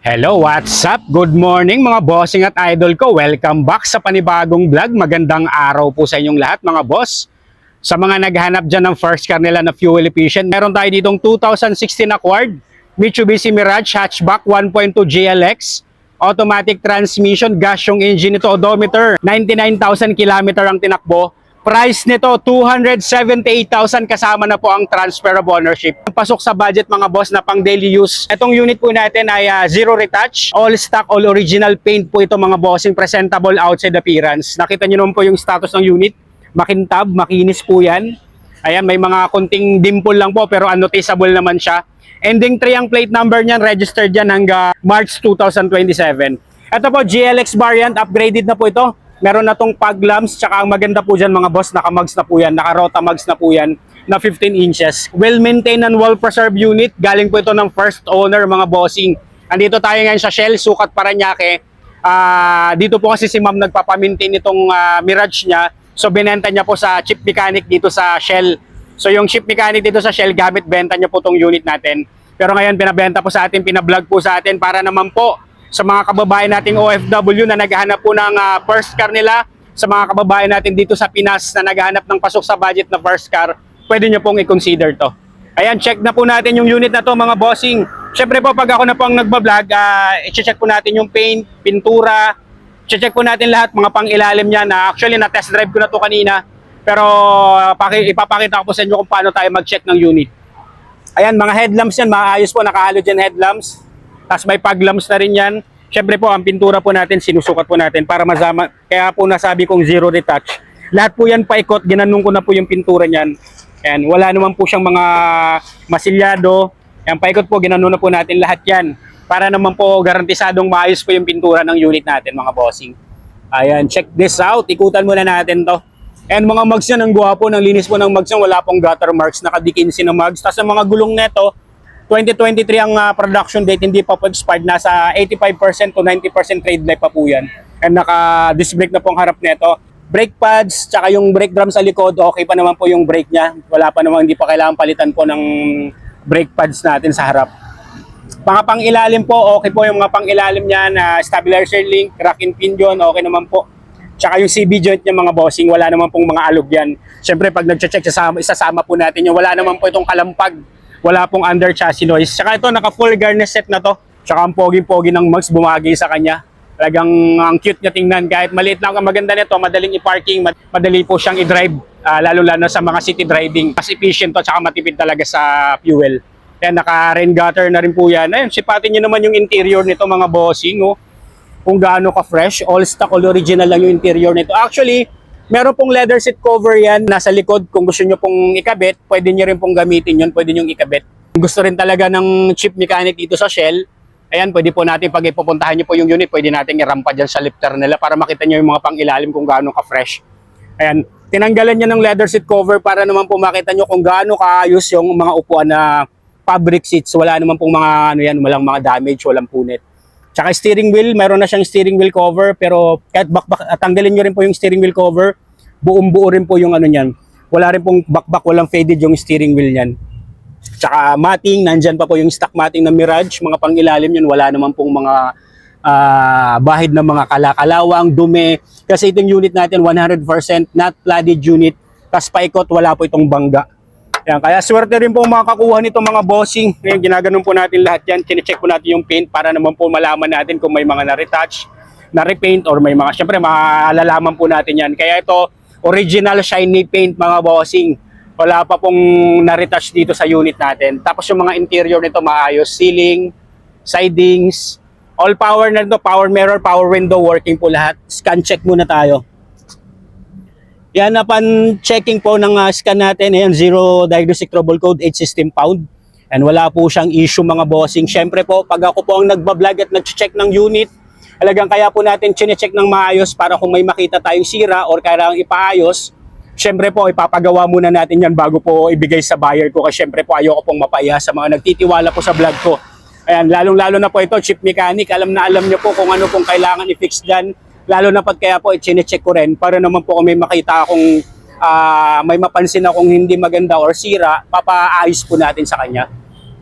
Hello, what's up? Good morning mga bossing at idol ko. Welcome back sa panibagong vlog. Magandang araw po sa inyong lahat mga boss. Sa mga naghahanap dyan ng first car nila na fuel efficient, meron tayo ditong 2016 acquired Mitsubishi Mirage Hatchback 1.2 GLX. Automatic transmission, gas yung engine nito, odometer. 99,000 km ang tinakbo. Price nito, 278,000 kasama na po ang transfer of ownership. Pasok sa budget mga boss na pang daily use. Itong unit po natin ay zero retouch, all stock, all original paint po ito mga bossing, presentable outside appearance. Nakita nyo naman po yung status ng unit. Makintab, makinis po yan. Ayan, may mga konting dimple lang po pero unnoticeable naman siya. Ending 3 ang plate number niyan, registered yan hanggang March 2027. Ito po, GLX variant, upgraded na po ito. Meron na tong fog lamps, tsaka ang maganda po dyan mga boss, naka-mugs na po yan, naka-rota mugs na po yan, na 15 inches. Well-maintained and well-preserved unit, galing po ito ng first owner mga bossing. Andito tayo ngayon sa Shell, Sukat, Parañaque. Dito po kasi si ma'am nagpapamaintain itong Mirage niya, so binenta niya po sa chip mechanic dito sa Shell. So yung chip mechanic dito sa Shell, gamit benta niya po tong unit natin. Pero ngayon pinabenta po sa atin, pinablog po sa atin para naman po sa mga kababayan nating OFW na naghahanap po ng first car nila, sa mga kababayan natin dito sa Pinas na naghahanap ng pasok sa budget na first car, pwede nyo pong i-consider to. Ayan, check na po natin yung unit na to mga bossing. Siyempre po pag ako na po ang nagbablog, i-check po natin yung paint, pintura, i-check po natin lahat, mga pang-ilalim niya na actually na-test drive ko na to kanina. Pero ipapakita ko po sa inyo kung paano tayo mag-check ng unit. Ayan, mga headlamps yan, maayos po, naka-halogen headlamps. Tapos may fog lamps na rin yan. Siyempre po, ang pintura po natin, sinusukat po natin para masama. Kaya po nasabi kong zero retouch. Lahat po yan paikot, ginanong ko na po yung pintura niyan. Ayan, wala naman po siyang mga masilyado. Ayan, paikot po, ginanong na po natin lahat yan. Para naman po garantisadong maayos po yung pintura ng unit natin mga bossing. Ayan, check this out. Ikutan muna natin to. And mga mugs yan, ang gwapo, ng linis po ng mugs yan. Wala pong gutter marks, nakadikinsi ng mugs. Tapos ang mga gulong neto, 2023 ang production date, hindi pa po expired, nasa 85% to 90% trade life pa po yan. And naka-disc brake na po ang harap nito. Brake pads, tsaka yung brake drum sa likod, okay pa naman po yung brake niya. Wala pa naman, hindi pa kailangan palitan po ng brake pads natin sa harap. Mga pang-ilalim po, okay po yung mga pang-ilalim niya na stabilizer link, rack and pinion, okay naman po. Tsaka yung CB joint niya mga bossing, wala naman pong mga alog yan. Siyempre pag nag-check, isasama po natin yung wala naman po itong kalampag. Wala pong under chassis noise. Tsaka ito, naka full garnish set na to. Tsaka ang pogi-pogi ng mugs bumagi sa kanya. Talagang ang cute niya tingnan. Kahit maliit lang ang maganda nito, madaling i-parking, madali po siyang i-drive. Lalo-lalo sa mga city driving. Mas efficient to, tsaka matipid talaga sa fuel. Yan, naka-rain gutter na rin po yan. Ayun, sipatin nyo naman yung interior nito mga bossing. Oh. Kung gaano ka-fresh. All stock, all original lang yung interior nito. Actually, meron pong leather seat cover yan nasa likod. Kung gusto nyo pong ikabit, pwede nyo rin pong gamitin yun. Pwede nyo ikabit. Kung gusto rin talaga ng chip mechanic dito sa Shell, ayan, pwede po natin pag ipupuntahan nyo po yung unit, pwede natin irampa dyan sa lifter nila para makita nyo yung mga pang-ilalim kung gaano ka-fresh. Ayan, tinanggalan nyo ng leather seat cover para naman po makita nyo kung gaano kaayos yung mga upuan na fabric seats. Wala naman pong mga, walang mga damage, walang punit. Tsaka steering wheel, mayroon na siyang steering wheel cover, pero kahit tanggalin nyo rin po yung steering wheel cover, buong-buo rin po yung ano niyan. Wala rin pong back, walang faded yung steering wheel niyan. Tsaka matting, nandyan pa po yung stock matting ng Mirage, mga pang-ilalim yun, wala naman pong mga bahid ng mga kalakalawang, dumi. Kasi itong unit natin, 100% not flooded unit, tas paikot, wala po itong bangga. Yan, kaya swerte rin po makakuha nito mga bossing. Ngayon, ginaganon po natin lahat yan. Kine-check po natin yung paint para naman po malaman natin kung may mga na-retouch, na-repaint, or may mga, syempre, malalaman po natin yan. Kaya ito, original shiny paint mga bossing. Wala pa pong na-retouch dito sa unit natin. Tapos yung mga interior nito maayos. Ceiling, sidings, all power na ito. Power mirror, power window, working po lahat. Scan check muna tayo. Yan, upon checking po ng scan natin, ayan, zero diagnostic trouble code, 8 system found. And wala po siyang issue mga bossing. Siyempre po, pag ako po ang nagbablog at nag-check ng unit, talagang kaya po natin chine-check ng maayos para kung may makita tayong sira or kailangang ipaayos, siyempre po, ipapagawa muna natin yan bago po ibigay sa buyer ko. Kasi siyempre po, ayoko pong mapaya sa mga nagtitiwala po sa vlog ko. Ayan, lalong-lalo na po ito, chip mechanic. Alam na alam niyo po kung ano pong kailangan i-fix dyan. Lalo na pag kaya po i-check ko rin para naman po kung may makita akong may mapansin akong hindi maganda or sira, papaayos po natin sa kanya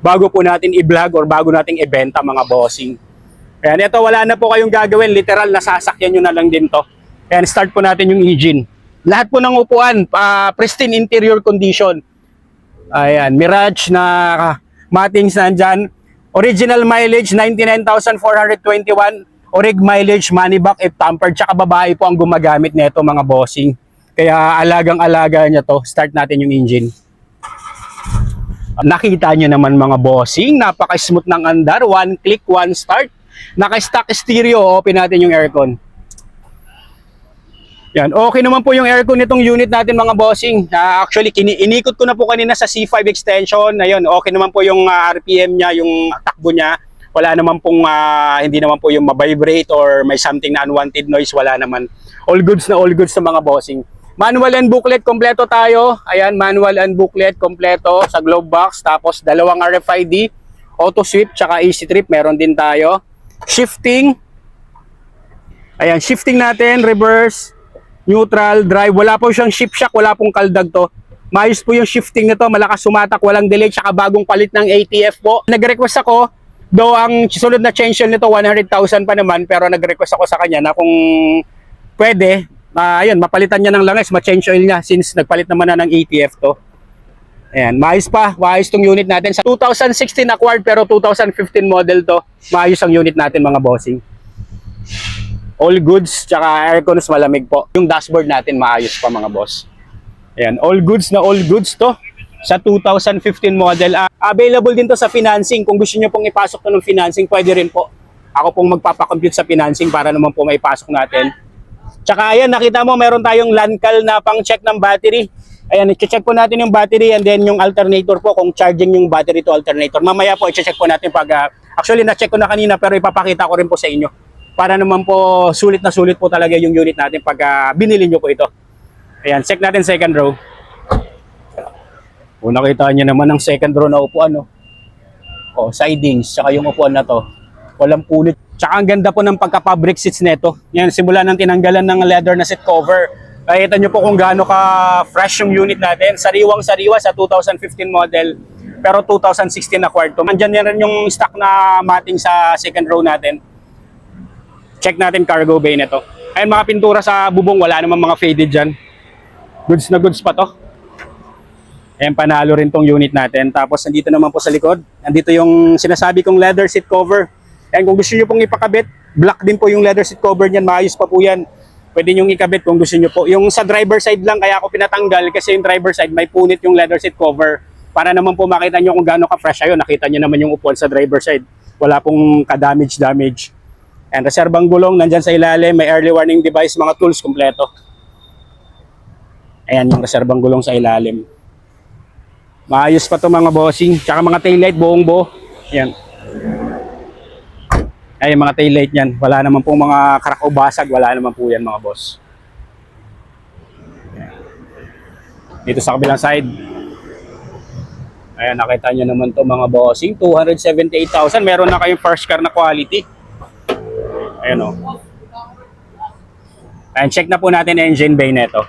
bago po natin i-vlog or bago natin ibenta mga bossing. Ayan, ito wala na po kayong gagawin. Literal, nasasakyan nyo na lang din to. Ayan, start po natin yung engine. Lahat po ng upuan, pristine interior condition. Ayan, Mirage na matings nandyan. Original mileage, 99,421. Orig mileage, money back if tampered. Tsaka babae po ang gumagamit nito mga bossing. Kaya alagang-alaga niya to. Start natin yung engine. Nakita nyo naman mga bossing, napaka-smooth ng andar. One click, one start. Naka-stock stereo, open natin yung aircon. Yan, okay naman po yung aircon nitong unit natin mga bossing. Actually, inikot ko na po kanina sa C5 extension. Ayun, okay naman po yung RPM niya, yung takbo niya. Wala naman pong, hindi naman po yung ma-vibrate or may something na unwanted noise. Wala naman. All goods na mga bossing. Manual and booklet, kompleto tayo. Ayan, manual and booklet, kompleto sa glove box. Tapos, dalawang RFID, auto sweep, tsaka easy trip, meron din tayo. Shifting. Ayan, shifting natin, reverse, neutral, drive. Wala po siyang shift shock, wala pong kaldag to. Maayos po yung shifting nito, malakas sumatak, walang delay, tsaka bagong palit ng ATF po. Nag-request ako, though ang sunod na change nito 100,000 pa naman, pero nag-request ako sa kanya na kung pwede, ayun, mapalitan niya ng langis, ma-change oil niya since nagpalit naman na ng ATF to. Ayan, maayos pa, maayos tong unit natin. Sa 2016 acquired pero 2015 model to. Maayos ang unit natin mga bossing. All goods, tsaka aircon malamig po. Yung dashboard natin maayos pa mga boss. Ayan, all goods na all goods to. Sa 2015 model. Available din to sa financing. Kung gusto nyo pong ipasok to ng financing, pwede rin po. Ako pong magpapacompute sa financing para naman po maipasok natin. Tsaka ayan, nakita mo meron tayong LANCAL na pang check ng battery. Ayan, i-check po natin yung battery and then yung alternator po kung charging yung battery to alternator. Mamaya po i-check po natin pag actually na-check ko na kanina pero ipapakita ko rin po sa inyo. Para naman po sulit na sulit po talaga yung unit natin pag binili nyo po ito. Ayan, check natin second row. O nakita nyo naman ang second row na upuan, no? O, sidings, tsaka yung upuan na to. Walang punit. Tsaka ang ganda po ng pagka-fabric seats nito. Yan, simula ng tinanggalan ng leather na seat cover. Nakita nyo po kung gaano ka-fresh yung unit natin. Sariwang-sariwa sa 2015 model. Pero 2016 acquired to. Andyan yan rin yung stock na mating sa second row natin. Check natin cargo bay nito. Ayun, mga pintura sa bubong, wala namang mga faded dyan. Goods na goods pa to. Ayan, panalo rin tong unit natin. Tapos nandito naman po sa likod. Nandito yung sinasabi kong leather seat cover. Ayan, kung gusto nyo pong ipakabit, black din po yung leather seat cover niyan. Maayos pa po yan. Pwede nyo ikabit kung gusto nyo po. Yung sa driver side lang, kaya ako pinatanggal kasi yung driver side may punit yung leather seat cover. Para naman po makita nyo kung gaano ka-fresh. Ayun, nakita nyo naman yung upuan sa driver side. Wala pong ka-damage. And reserbang gulong, nandyan sa ilalim. May early warning device, mga tools kompleto. Ayan yung reserbang gulong sa ilalim. Maayos pa to mga bossing. Tsaka mga taillight, buong buo. Ayan. Ay, mga taillight niyan. Wala naman po mga crack o basag. Wala naman po yan mga boss. Ayan. Dito sa kabilang side. Ayan, nakita nyo naman to mga bossing. 278,000. Meron na kayong first car na quality. Ayan o. Ayan, check na po natin engine bay neto.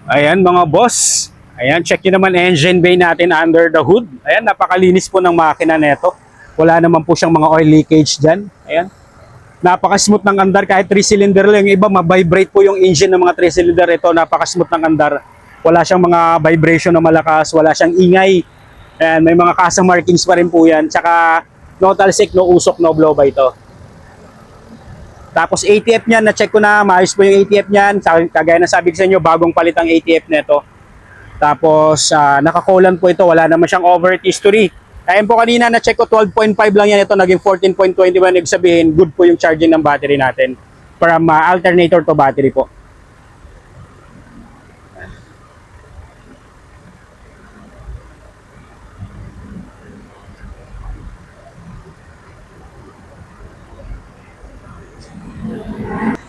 Ayan mga boss. Ayan, check nyo naman engine bay natin under the hood. Ayan, napakalinis po ng makina neto. Wala naman po siyang mga oil leakage dyan. Ayan. Napaka-smooth ng andar kahit 3-cylinder lang. Yung iba, ma-vibrate po yung engine ng mga 3-cylinder. Ito, napaka-smooth ng andar. Wala siyang mga vibration na malakas. Wala siyang ingay. Ayan, may mga kasa markings pa rin po yan. Tsaka, no talsik, no usok, no blow by ito. Tapos ATF niyan, na-check ko na. Maayos po yung ATF niyan. Kagaya na sabi ko sa inyo, bagong palit ang ATF neto. Tapos, nakakolan po ito. Wala naman siyang overheat history. Ayun po kanina, na-check ko 12.5 lang yan. Ito naging 14.21. Ibig sabihin, good po yung charging ng battery natin. From alternator to battery po.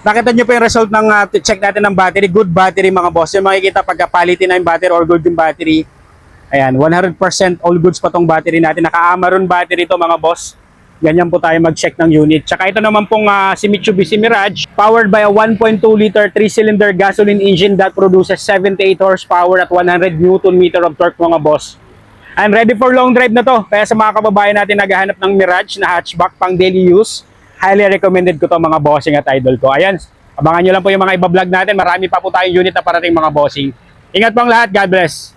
Nakita nyo po yung result ng check natin ng battery. Good battery mga boss. Yung makikita pagka quality na yung battery or good yung battery. Ayan, 100% all goods pa tong battery natin. Naka-Amaron battery to mga boss. Ganyan po tayo mag-check ng unit. Tsaka ito naman pong si Mitsubishi Mirage. Powered by a 1.2 liter 3-cylinder gasoline engine that produces 78 horsepower at 100 Newton meter of torque mga boss. I'm ready for long drive na to. Kaya sa mga kababayan natin naghahanap ng Mirage na hatchback pang daily use, highly recommended ko to mga bossing at idol ko. Ayan, abangan nyo lang po yung mga iba-vlog natin. Marami pa po tayong unit na parating mga bossing. Ingat po ang lahat. God bless.